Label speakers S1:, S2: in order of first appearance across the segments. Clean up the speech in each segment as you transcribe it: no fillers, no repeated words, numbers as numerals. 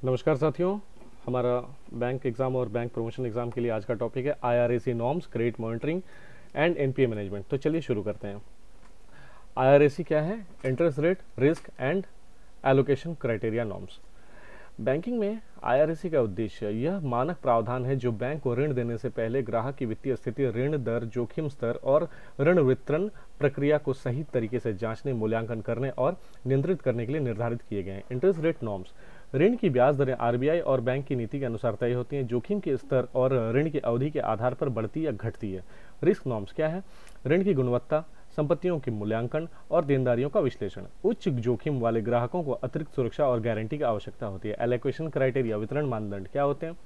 S1: नमस्कार साथियों। हमारा बैंक एग्ज़ाम और बैंक प्रमोशन एग्ज़ाम के लिए आज का टॉपिक है IRAC norms, credit monitoring and NPA management. तो चलिए शुरू करते हैं। IRAC क्या है? Interest rate, risk and allocation criteria norms. Banking में IRAC का उद्देश्य यह मानक प्रावधान है जो बैंक को ऋण देने से पहले ग्राहक की वित्तीय स्थिति, ऋण दर, जोखिम स्तर और ऋण वितरण प्रक्रिया को सही तरीके से जांचने, मूल्यांकन करने और नियंत्रित करने के लिए निर्धारित किए गए हैं। इंटरेस्ट रेट नॉर्म्स, ऋण की ब्याज दरें RBI और बैंक की नीति के अनुसार तय होती हैं। जोखिम के स्तर और ऋण की अवधि के आधार पर बढ़ती या घटती है। रिस्क नॉर्म्स क्या है? ऋण की गुणवत्ता, संपत्तियों के मूल्यांकन और देनदारियों का विश्लेषण। उच्च जोखिम वाले ग्राहकों को अतिरिक्त सुरक्षा और गारंटी की आवश्यकता होती है। एलोकेशन क्राइटेरिया, वितरण मानदंड क्या होते हैं?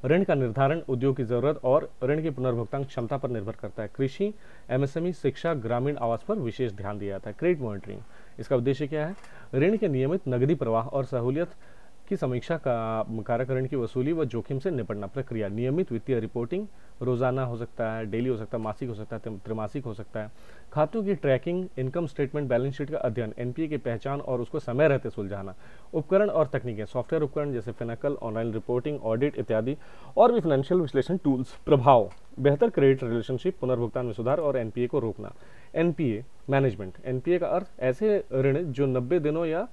S1: ऋण का निर्धारण उद्योग की जरूरत और ऋण की पुनर्भुगतान क्षमता पर निर्भर करता है। कृषि, MSME, शिक्षा, ग्रामीण आवास पर विशेष ध्यान दिया जाता है। क्रेडिट मॉनिटरिंग, इसका उद्देश्य क्या है? ऋण के नियमित नकदी प्रवाह और सहूलियत की समीक्षा का कारक, ऋण की वसूली व जोखिम से निपटना। प्रक्रिया, नियमित वित्तीय रिपोर्टिंग, रोजाना हो सकता है, डेली हो सकता है, मासिक हो सकता है, त्रैमासिक हो सकता है। खातों की tracking, income statement, balance sheet का अध्ययन, NPA की पहचान और उसको समय रहते सुलझाना। उपकरण और तकनीकें, सॉफ्टवेयर उपकरण जैसे फिनकल, ऑनलाइन रिपोर्टिंग, ऑडिट इत्यादि और भी फाइनेंशियल विश्लेषण टूल्स। प्रभाव, बेहतर क्रेडिट रिलेशनशिप, पुनर्भुगतान में सुधार और NPA को रोकना। NPA मैनेजमेंट, NPA का अर्थ ऐसे ऋण जो 90 दिनों या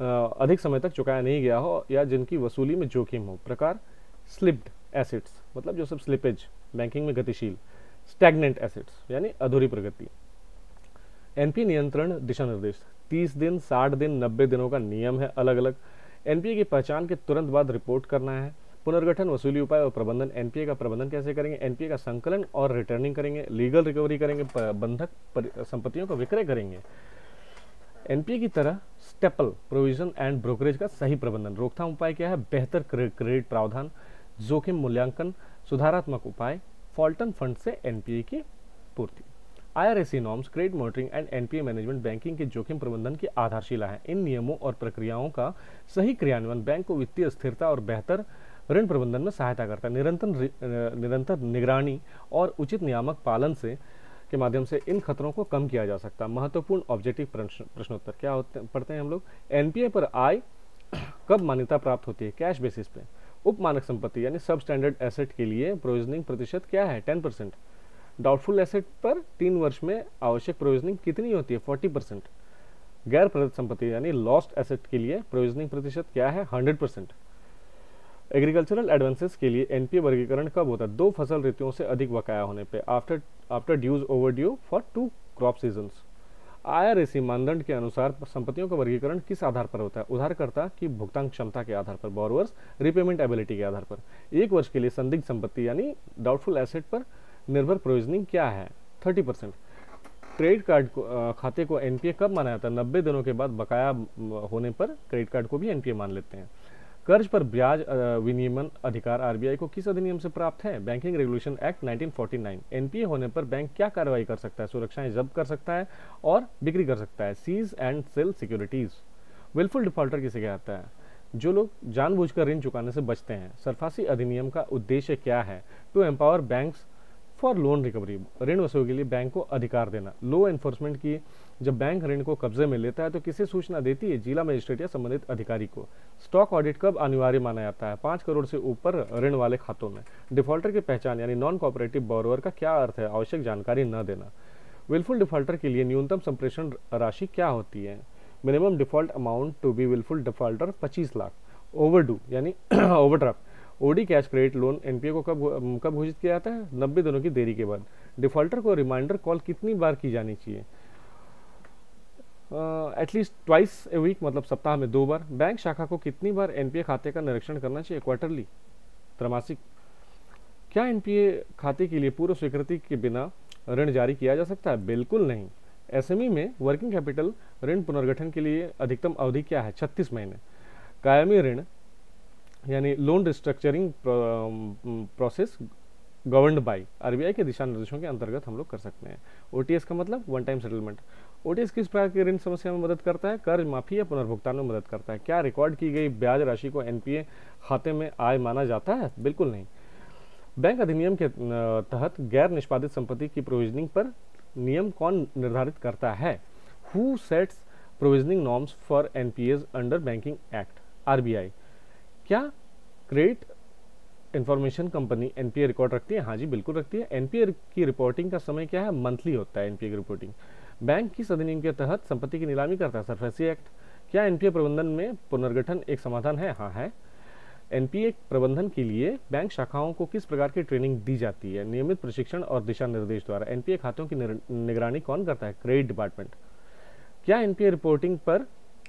S1: अधिक समय तक चुकाया नहीं गया हो या जिनकी वसूली में जोखिम हो। प्रकार, स्लिप्ड एसेट्स, मतलब जो सब स्लिपेज, बैंकिंग में गतिशील। स्टैग्नेंट एसेट्स यानी अधूरी प्रगति। NPA नियंत्रण दिशा निर्देश, 30 दिन, 60 दिन, 90 दिनों का नियम है अलग अलग। NPA की पहचान के तुरंत बाद रिपोर्ट करना है। पुनर्गठन, वसूली उपाय और प्रबंधन, NPA का प्रबंधन कैसे करेंगे? NPA का संकलन और रिटर्निंग करेंगे, लीगल रिकवरी करेंगे, बंधक संपत्तियों का विक्रय करेंगे। NPA की तरह स्टेपल प्रोविजन एंड ब्रोकरेज का सही प्रबंधन। रोकथाम उपाय क्या है? बेहतर क्रेडिट प्रावधान, जोखिम मूल्यांकन, सुधारात्मक उपाय, फॉल्टन फंड से NPA की पूर्ति। IRAC norms, credit monitoring and NPA management banking के जोखिम प्रबंधन की आधारशिला है। इन नियमों और प्रक्रियाओं का सही क्रियान्वयन बैंक को वित्तीय स्थिरता और बेहतर ऋण प्रबंधन में सहायता करता है। निरंतर निगरानी और उचित नियामक पालन से के माध्यम से इन खतरों को कम किया जा सकता है। महत्वपूर्ण ऑब्जेक्टिव प्रश्नोत्तर क्या होते पढ़ते हैं हम लोग। NPA पर आय कब मान्यता प्राप्त होती है? कैश बेसिस पे। उप मानक संपत्ति यानी सब स्टैंडर्ड एसेट के लिए प्रोविजनिंग प्रतिशत क्या है? 10%। डाउटफुल एसेट पर 3 वर्ष में आवश्यक प्रोविजनिंग कितनी होती है? 40%। गैर प्रदत्त संपत्ति यानी लॉस्ट एसेट के लिए प्रोविजनिंग प्रतिशत क्या है? 100%। एग्रीकल्चरल एडवांसेस के लिए NPA वर्गीकरण कब होता है? 2 फसल ऋतुओं से अधिक बकाया होने पे, after dues overdue for 2 crop seasons. IRAC मानदंड के अनुसार संपत्तियों का वर्गीकरण किस आधार पर होता है? उधारकर्ता की भुगतान क्षमता के आधार पर, बोरोवर्स रिपेमेंट एबिलिटी के आधार पर। 1 वर्ष के लिए संदिग्ध संपत्ति यानी डाउटफुल एसेट पर निर्भर प्रोविजनिंग क्या है? 30%। क्रेडिट कार्ड खाते को NPA कब माना जाता है? 90 दिनों के बाद बकाया होने पर क्रेडिट कार्ड को भी NPA मान लेते हैं। कर्ज पर ब्याज विनियमन अधिकार RBI को किस अधिनियम से प्राप्त है? Banking regulation act 1949। NPA होने पर बैंक क्या कार्रवाई कर सकता है? सुरक्षाएं जब्त कर सकता है और बिक्री कर सकता है। Seize and sell securities. Wilful defaulter किसे कहता है? जो लोग जानबूझकर ऋण चुकाने से बचते हैं। सरफासी अधिनियम का उद्देश्य क्या है? To empower banks for loan recovery, ऋण वसूली के लिए बैंक को अधिकार देना। लो एनफोर्समेंट की, जब बैंक ऋण को कब्जे में लेता है तो किसे सूचना देती है? जिला मजिस्ट्रेट या संबंधित अधिकारी को। स्टॉक ऑडिट कब अनिवार्य माना जाता है? 5 करोड़ से ऊपर ऋण वाले खातों में। डिफॉल्टर की पहचान यानी नॉन कोऑपरेटिव बोरोवर का क्या अर्थ है? आवश्यक जानकारी न देना। विलफुल डिफॉल्टर के लिए न्यूनतम संप्रेषण राशि क्या होती है? Minimum default amount to be wilful defaulter 25 lakh. Overdue यानी overdraft. OD cash credit loan NPA को कब घोषित किया जाता है? 90 दिनों की देरी के बाद। डिफॉल्टर को रिमाइंडर कॉल कितनी बार की जानी चाहिए? एटलीस्ट ट्वाइस ए वीक, मतलब सप्ताह में 2 बार। बैंक शाखा को कितनी बार NPA खाते का निरीक्षण करना चाहिए? क्वार्टरली, त्रैमासिक। क्या NPA खाते के लिए पूर्व स्वीकृति के बिना ऋण जारी किया जा सकता है? बिल्कुल नहीं। SME में वर्किंग कैपिटल ऋण पुनर्गठन के लिए अधिकतम अवधि क्या है? 36 महीने। कायमी ऋण यानी loan restructuring process governed bye RBI के दिशा निर्देशों के अंतर्गत हम लोग कर सकते हैं। OTS का मतलब वन टाइम सेटलमेंट। OTS किस प्रकार की ऋण समस्या में मदद करता है? कर्ज माफी या पुनर्भुगतान में मदद करता है। क्या रिकॉर्ड की गई ब्याज राशि को NPA खाते में आय माना जाता है? बिल्कुल नहीं। बैंक अधिनियम के तहत गैर निष्पादित संपत्ति की प्रोविजनिंग पर नियम कौन निर्धारित करता है? Who sets provisioning norms for NPAs under banking act? RBI। क्या credit information company NPA record रखती है? हाँ जी बिल्कुल रखती है। एनपीए की रिपोर्टिंग का समय क्या है? मंथली होता है एनपीए की रिपोर्टिंग। बैंक किस अधिनियम के तहत संपत्ति की नीलामी करता है? SARFAESI act. क्या एनपीए प्रबंधन में पुनर्गठन एक समाधान है? हाँ है। एनपीए प्रबंधन के लिए बैंक शाखाओं को किस प्रकार की ट्रेनिंग दी जाती है? नियमित प्रशिक्षण और दिशा निर्देश द्वारा। एनपीए खातों की निगरानी कौन करता है? Credit department. क्या एनपीए रिपोर्टिंग पर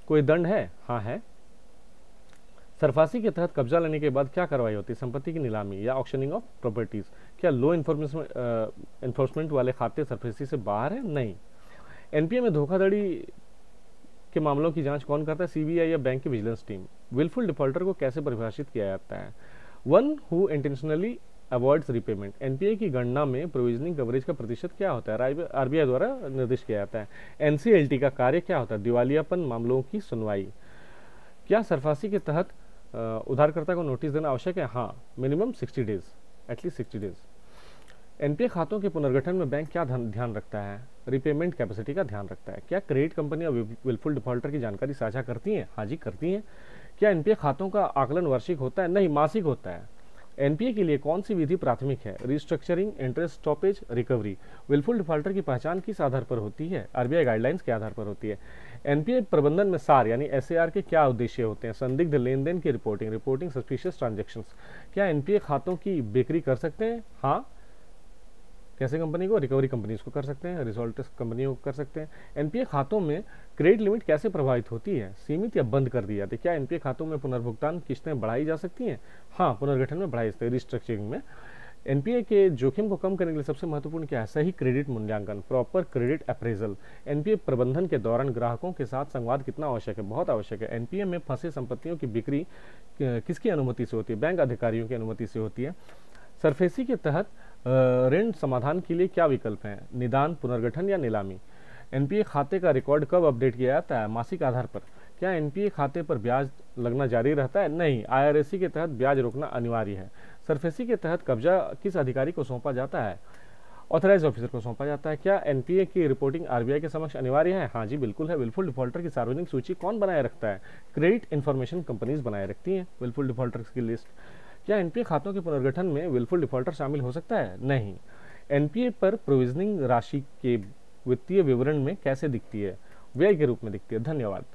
S1: कोई दंड है? हाँ है। सरफासी के तहत कब्जा लेने के बाद क्या कार्रवाई होती है? संपत्ति की नीलामी या ऑक्शनिंग ऑफ प्रॉपर्टीज। क्या लो इन्फोर्समेंट वाले खाते सरफेसी से बाहर है? नहीं। एनपीए में धोखाधड़ी के मामलों की जांच कौन करता है? सीबीआई या बैंक की विजिलेंस टीम। विलफुल डिफॉल्टर को कैसे परिभाषित किया जाता है? One who intentionally avoids repayment. NPA की गणना में प्रोविजनिंग कवरेज का प्रतिशत क्या होता है? आरबीआई द्वारा निर्दिष्ट किया जाता है। एनसीएलटी का कार्य क्या होता है? दिवालियापन मामलों की सुनवाई। क्या सरफासी के तहत उधारकर्ता को नोटिस देना आवश्यक है? हाँ, minimum 60 days, at least 60 days. NPA खातों के पुनर्गठन में बैंक क्या ध्यान रखता है? रिपेमेंट कैपेसिटी का ध्यान रखता है। क्या क्रेडिट कंपनी और विलफुल डिफॉल्टर की जानकारी साझा करती हैं? हाँ जी करती हैं। क्या एनपीए खातों का आकलन वार्षिक होता है? नहीं, मासिक होता है। एनपीए के लिए कौन सी विधि प्राथमिक है? Restructuring, interest stoppage, recovery. Wilful defaulter की पहचान किस आधार पर होती है? आरबीआई गाइडलाइंस के आधार पर होती है। एनपीए प्रबंधन में सार यानी एसएआर के क्या उद्देश्य होते हैं? संदिग्ध लेन देन की रिपोर्टिंग सस्पिशियस ट्रांजेक्शंस। क्या एनपीए खातों की बिक्री कर सकते हैं? हाँ। कैसे कंपनी को? रिकवरी कंपनीज को कर सकते हैं, रिजॉल्ट कंपनियों को कर सकते हैं। एनपीए खातों में क्रेडिट लिमिट कैसे प्रभावित होती है? सीमित या बंद कर दी जाती है। क्या एनपीए खातों में पुनर्भुगतान किस्तें बढ़ाई जा सकती हैं? हाँ, पुनर्गठन में बढ़ाई जाती है, रिस्ट्रक्चरिंग में। एनपीए के जोखिम को कम करने के लिए सबसे महत्वपूर्ण क्या है? सही क्रेडिट मूल्यांकन, प्रॉपर क्रेडिट अप्रेजल। एनपीए प्रबंधन के दौरान ग्राहकों के साथ संवाद कितना आवश्यक है? बहुत आवश्यक है। एनपीए में फंसे संपत्तियों की बिक्री किसकी अनुमति से होती है? बैंक अधिकारियों की अनुमति से होती है। सरफेसी के तहत ऋण समाधान के लिए क्या विकल्प हैं? निदान, पुनर्गठन या नीलामी। एनपीए खाते का रिकॉर्ड कब अपडेट किया जाता है? मासिक आधार पर। क्या एनपीए खाते पर ब्याज लगना जारी रहता है? नहीं, आईआरएसी के तहत ब्याज रोकना अनिवार्य है। सरफेसी के तहत कब्जा किस अधिकारी को सौंपा जाता है? ऑथराइज ऑफिसर को सौंपा जाता है। क्या एनपीए की रिपोर्टिंग आरबीआई के समक्ष अनिवार्य है? हाँ जी बिल्कुल है। विलफुल डिफॉल्टर की सार्वजनिक सूची कौन बनाए रखता है? क्रेडिट इंफॉर्मेशन कंपनीज बनाए रखती हैं विलफुल डिफॉल्टर्स की लिस्ट। क्या एनपीए खातों के पुनर्गठन में विलफुल डिफॉल्टर शामिल हो सकता है? नहीं। एनपीए पर प्रोविजनिंग राशि के वित्तीय विवरण में कैसे दिखती है? व्यय के रूप में दिखती है। धन्यवाद।